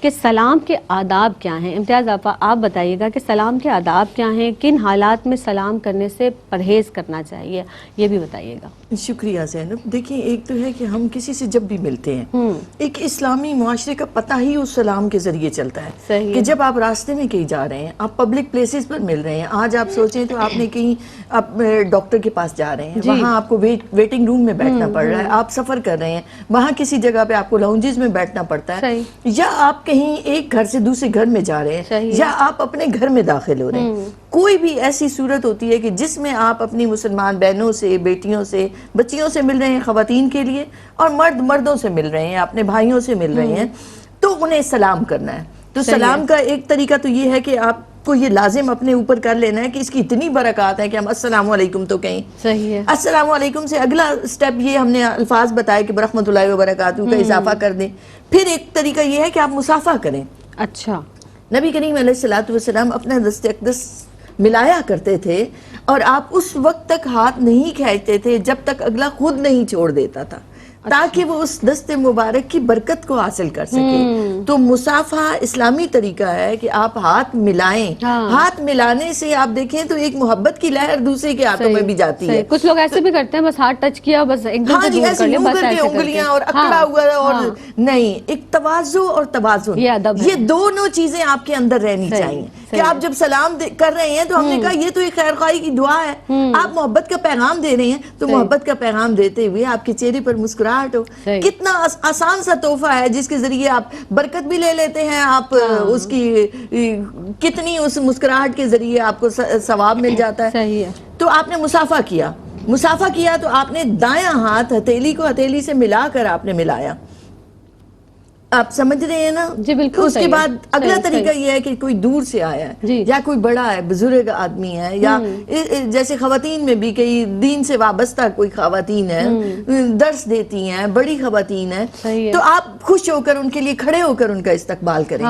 کہ سلام کے آداب کیا ہیں۔ امتیاز آپا آپ بتائیے گا کہ سلام کے آداب کیا ہیں، کن حالات میں سلام کرنے سے پرہیز کرنا چاہیے، یہ بھی بتائیے گا۔ شکریہ زینب۔ دیکھیں ایک تو ہے کہ ہم کسی سے جب بھی ملتے ہیں، ایک اسلامی معاشرے کا پتہ ہی اس سلام کے ذریعے چلتا ہے کہ جب آپ راستے میں کہیں جا رہے ہیں، آپ پبلک پلیسز پر مل رہے ہیں، آج آپ سوچیں تو آپ نے کہیں آپ ڈاکٹر کے پاس جا رہے ہیں، وہاں آپ کو ویٹنگ روم میں بیٹھنا پڑ رہا ہے، آپ سفر کر رہے ہیں، وہاں کسی جگہ پہ آپ کو لاؤنجز میں بیٹھنا پڑتا ہے، یا آپ کہیں ایک گھر سے دوسرے گھر میں جا رہے ہیں، یا آپ اپنے گھر میں داخل ہو رہے ہیں، کوئی بھی ایسی صورت ہوتی ہے کہ جس میں آپ اپنی مسلمان بہنوں سے، بیٹیوں سے، بچیوں سے مل رہے ہیں خواتین کے لیے، اور مرد مردوں سے مل رہے ہیں، اپنے بھائیوں سے مل رہے ہیں، تو انہیں سلام کرنا ہے۔ تو سلام کا ایک طریقہ تو یہ ہے کہ آپ کو یہ لازم اپنے اوپر کر لینا ہے کہ اس کی اتنی برکات ہے کہ ہم السلام علیکم تو کہیں۔ صحیح ہے۔ السلام علیکم سے اگلا سٹیپ یہ ہم نے الفاظ بتائے کہ برحمت اللہ وبرکاتہ کا اضافہ کر دیں۔ پھر ایک طریقہ یہ ہے کہ آپ مصافحہ کریں۔ اچھا۔ نبی کریم علیہ السلام اپنا دست اقدس ملایا کرتے تھے، اور آپ اس وقت تک ہاتھ نہیں کھینچتے تھے جب تک اگلا خود نہیں چھوڑ دیتا تھا، تاکہ وہ اس دست مبارک کی برکت کو حاصل کر سکے۔ تو مصافحہ اسلامی طریقہ ہے کہ آپ ہاتھ ملائیں۔ ہاتھ ملانے سے آپ دیکھیں تو ایک محبت کی لہر دوسرے کے ہاتھوں میں بھی جاتی ہے۔ کچھ لوگ ایسے بھی کرتے ہیں، بس ہاتھ ٹچ کیا، بس ایک دم سے دور کر لیا، بس ایسے انگلیاں اور اکڑا ہوا، اور نہیں، ایک تواضع اور توازن، یہ دونوں چیزیں آپ کے اندر رہنی چاہیے کہ آپ جب سلام کر رہے ہیں تو ہم نے کہا یہ تو ایک خیر خواہی کی دعا ہے، آپ محبت کا پیغام دے رہے ہیں، تو محبت کا پیغام دیتے ہوئے آپ کے چہرے پر مسکراہٹ ہو۔ کتنا آسان سا تحفہ ہے جس کے ذریعے آپ برکت بھی لے لیتے ہیں، آپ اس کی کتنی اس مسکراہٹ کے ذریعے آپ کو ثواب مل جاتا ہے۔ تو آپ نے مصافحہ کیا تو آپ نے دایاں ہاتھ ہتھیلی کو ہتھیلی سے ملا کر آپ نے ملایا۔ آپ سمجھ رہے ہیں نا؟ جی بالکل۔ اس کے بعد اگلا طریقہ یہ ہے کہ کوئی دور سے آیا ہے، یا کوئی بڑا ہے، بزرگ آدمی ہے، یا جیسے خواتین میں بھی کئی دین سے وابستہ کوئی خواتین ہیں، درس دیتی ہیں، بڑی خواتین ہیں، تو آپ خوش ہو کر ان کے لیے کھڑے ہو کر ان کا استقبال کریں۔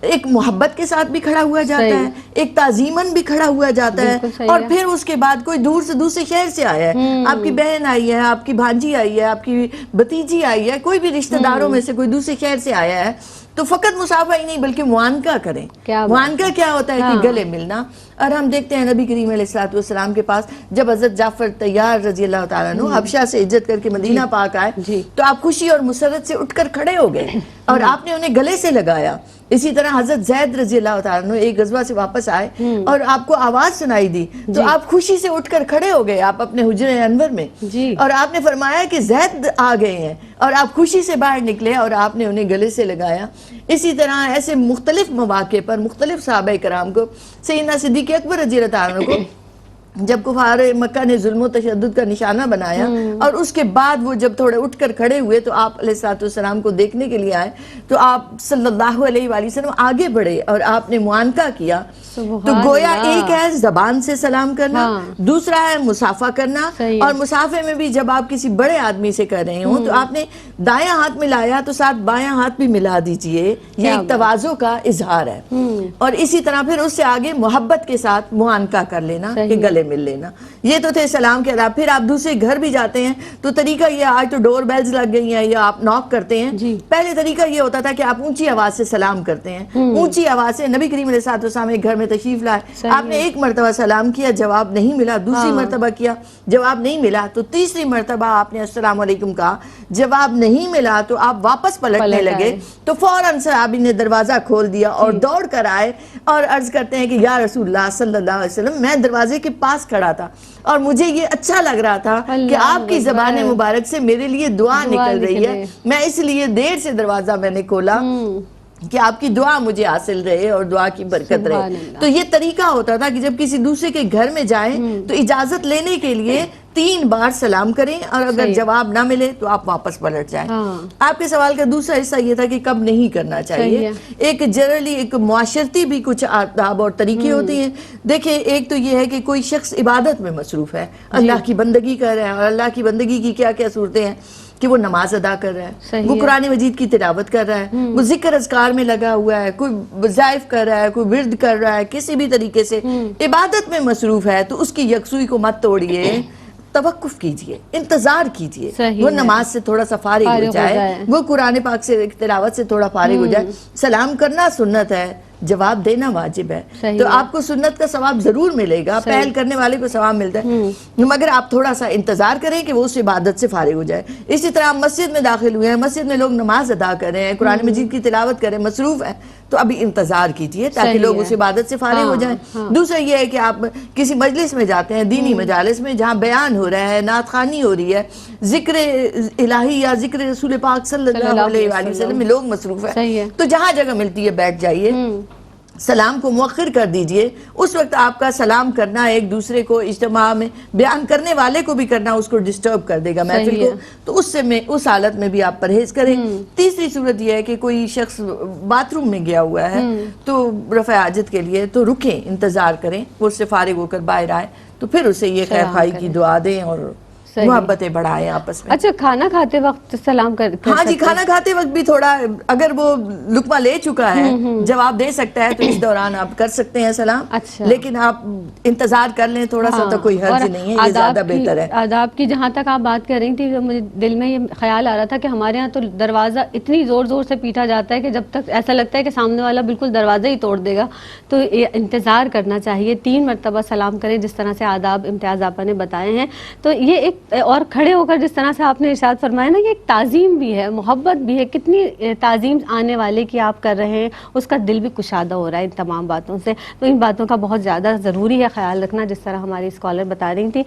ایک محبت کے ساتھ بھی کھڑا ہوا جاتا ہے، ایک تعظیماً بھی کھڑا ہوا جاتا ہے، اور پھر اس کے بعد کوئی دور سے دوسرے شہر سے آیا ہے، آپ کی بہن آئی ہے، آپ کی بھانجی آئی ہے، آپ کی بھتیجی آئی ہے، کوئی بھی رشتہ داروں میں سے کوئی دوسرے شہر سے آیا ہے، تو فقط مصافحہ ہی نہیں بلکہ معانقہ کریں۔ معانقہ کیا ہوتا ہے؟ کہ گلے ملنا۔ اور ہم دیکھتے ہیں نبی کریم علیہ السلام کے پاس جب حضرت جعفر طیار رضی اللہ تعالیٰ عنہ حبشہ سے ہجرت کر کے مدینہ پاک آئے، تو آپ خوشی اور مسرت سے اٹھ کر کھڑے ہو گئے اور آپ نے انہیں گلے سے لگایا۔ اسی طرح حضرت زید رضی اللہ تعالیٰ عنہ ایک غزوہ سے واپس آئے اور آپ کو آواز سنائی دی، تو آپ خوشی سے اٹھ کر کھڑے ہو گئے، آپ اپنے حجرہ انور میں، اور آپ نے فرمایا کہ زید آ گئے ہیں، اور آپ خوشی سے باہر نکلے اور آپ نے انہیں گلے سے لگایا۔ اسی طرح ایسے مختلف مواقع پر مختلف صحابہ کرام کو، سیدنا صدیق اکبر رضی اللہ تعالیٰ عنہ کو جب کفار مکہ نے ظلم و تشدد کا نشانہ بنایا، اور اس کے بعد وہ جب تھوڑے اٹھ کر کھڑے ہوئے تو آپ علیہ السلام کو دیکھنے کے لیے آئے، تو آپ صلی اللہ علیہ وآلہ وسلم آگے بڑھے اور آپ نے معانقہ کیا۔ تو گویا ایک ہے زبان سے سلام کرنا، دوسرا ہے مصافحہ کرنا، اور مصافحے میں بھی جب آپ کسی بڑے آدمی سے کر رہے ہوں تو آپ نے دایاں ہاتھ ملایا تو ساتھ بایاں ہاتھ بھی ملا دیجئے، یہ ایک تواضع کا اظہار ہے۔ اور اسی طرح پھر اس سے آگے محبت کے ساتھ معانقہ کر لینا کہ گلے مل لینا۔ یہ تو تھے سلام کے آداب۔ پھر آپ دوسرے گھر بھی جاتے ہیں تو طریقہ یہ، آج تو ڈور بیلز لگ گئی ہیں یا آپ ناک کرتے ہیں، پہلے طریقہ یہ ہوتا تھا کہ آپ اونچی آواز سے سلام کرتے ہیں، اونچی آواز سے۔ نبی کریم علیہ السلام ایک گھر میں تشریف لائے، آپ نے ایک مرتبہ سلام کیا، جواب نہیں ملا، دوسری مرتبہ کیا، جواب نہیں ملا، تو تیسری مرتبہ آپ نے السلام علیکم کہا، جواب نہیں ملا، تو آپ واپس پلٹنے لگے، تو فوراً صحابی نے دروازہ کھول دیا اور دوڑ کر آئے اور عرض کرتے ہیں کہ یا رسول اللہ صلی اللہ علیہ وسلم، میں دروازے کے پاس کھڑا تھا اور مجھے یہ اچھا لگ رہا تھا کہ آپ کی زبان مبارک سے میرے لیے دعا نکل رہی ہے، میں اس لیے دیر سے دروازہ میں نے کھولا کہ آپ کی دعا مجھے حاصل رہے اور دعا کی برکت رہے۔ تو یہ طریقہ ہوتا تھا کہ جب کسی دوسرے کے گھر میں جائیں تو اجازت لینے کے لیے 3 بار سلام کریں، اور اگر جواب نہ ملے تو آپ واپس پلٹ جائیں۔ آپ کے سوال کا دوسرا حصہ یہ تھا کہ کب نہیں کرنا چاہیے۔ ایک جنرلی ایک معاشرتی بھی کچھ آداب اور طریقے ہوتے ہیں۔ دیکھیں، ایک تو یہ ہے کہ کوئی شخص عبادت میں مصروف ہے، اللہ کی بندگی کر رہا ہے، اور اللہ کی بندگی کی کیا کیا صورتیں ہیں کہ وہ نماز ادا کر رہا ہے، وہ قرآن مجید کی تلاوت کر رہا ہے، وہ ذکر اذکار میں لگا ہوا ہے، کوئی وظائف کر رہا ہے، کوئی ورد کر رہا ہے، کسی بھی طریقے سے عبادت میں مصروف ہے، تو اس کی یکسوئی کو مت توڑیے۔ توقف کیجئے، انتظار کیجئے، صحیح وہ ہے، نماز سے تھوڑا سا فارغ ہو جائے، وہ قرآن پاک سے تلاوت سے تھوڑا فارغ ہو جائے. سلام کرنا سنت ہے، جواب دینا واجب ہے. تو آپ کو سنت کا ثواب ضرور ملے گا، پہل کرنے والے کو ثواب ملتا ہے، مگر آپ تھوڑا سا انتظار کریں کہ وہ اس عبادت سے فارغ ہو جائے. اسی طرح آپ مسجد میں داخل ہوئے ہیں، مسجد میں لوگ نماز ادا کر رہے ہیں، قرآن مجید کی تلاوت کر رہے ہیں، مصروف ہیں، تو ابھی انتظار کیجئے تاکہ لوگ اس عبادت سے فارغ ہو جائیں. دوسرا یہ ہے کہ آپ کسی مجلس میں جاتے ہیں، دینی مجالس میں، جہاں بیان ہو رہا ہے، نعت خوانی ہو رہی ہے، ذکر الہی یا ذکر رسول پاک صلی اللہ علیہ وآلہ وسلم میں لوگ مصروف ہیں، تو جہاں جگہ ملتی ہے بیٹھ جائیے، سلام کو مؤخر کر دیجئے. اس وقت آپ کا سلام کرنا ایک دوسرے کو اجتماع میں بیان کرنے والے کو بھی کرنا اس کو ڈسٹرب کر دے گا محفل کو، تو اس حالت میں بھی آپ پرہیز کریں. تیسری صورت یہ ہے کہ کوئی شخص باتھ روم میں گیا ہوا ہے تو رفع حاجت کے لیے، تو رکیں، انتظار کریں، وہ اس سے فارغ ہو کر باہر آئے تو پھر اسے یہ خیر خواہی کی دعا دیں اور محبتیں بڑھائیں آپس میں. اچھا، کھانا کھاتے وقت سلام کر ہاں جی، کھانا کھاتے وقت بھی تھوڑا، اگر وہ لقمہ لے چکا ہے جواب دے سکتا ہے تو اس دوران آپ کر سکتے ہیں سلام. لیکن آپ انتظار کر لیں تھوڑا سا تو کوئی حرج نہیں ہے، یہ زیادہ بہتر ہے. آداب کی جہاں تک آپ بات کر رہی تھی، مجھے دل میں یہ خیال آ رہا تھا کہ ہمارے ہاں تو دروازہ اتنی زور زور سے پیٹا جاتا ہے کہ جب تک ایسا لگتا ہے کہ سامنے والا بالکل دروازہ ہی توڑ دے گا. تو انتظار کرنا چاہیے، 3 مرتبہ سلام کریں جس طرح سے آداب امتیاز آپا نے بتائے ہیں. تو یہ ایک، اور کھڑے ہو کر جس طرح سے آپ نے ارشاد فرمایا نا، یہ ایک تعظیم بھی ہے، محبت بھی ہے. کتنی تعظیم آنے والے کی آپ کر رہے ہیں، اس کا دل بھی کشادہ ہو رہا ہے ان تمام باتوں سے. تو ان باتوں کا بہت زیادہ ضروری ہے خیال رکھنا، جس طرح ہماری اسکالر بتا رہی تھی.